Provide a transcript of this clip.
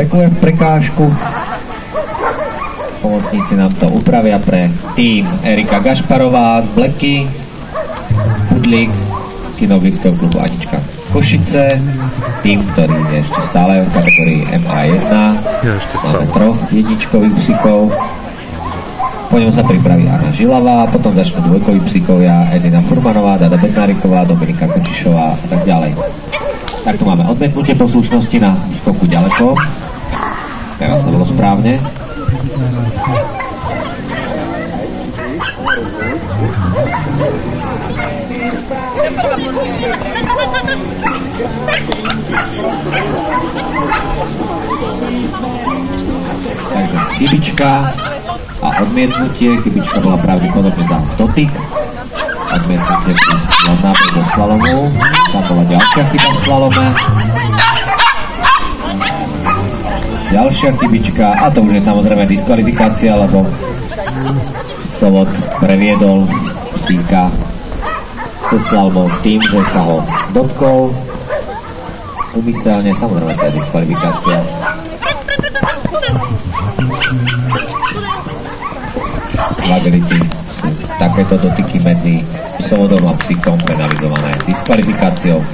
prekuje prekážku. Pomocníci nám to upravia pre tým Erika Gašparová z Bleky, Pudlík z kinovického klubu Anička Košice, tým, ktorý je ešte stále v kategórii MA1. Máme 3 jedničkových psíkov. Po ňom sa pripraví Anna Žilavá, potom začnú dvojkoví psíkovia Edina Furmanová, Dada Bednáriková, Dominika Kočišová a tak ďalej. Tak tu máme odmetnutie poslušnosti na skoku ďaleko. Teraz to bolo správne. Takže chybička a odmietnutie. Chybička bola pravdepodobne za dotyk. Odmietnutie bola nábeh do slalomu. Tam bola ďalšia chyba v slalome. Ďalšia chybička a to už je samozrejme diskvalifikácia, lebo Sovot previedol psíka cez slalomov tým, že sa ho dotkol umyselne, samozrejme to je diskvalifikácia. Agility sú takéto dotyky medzi Sovotom a psíkom penalizované diskvalifikáciou.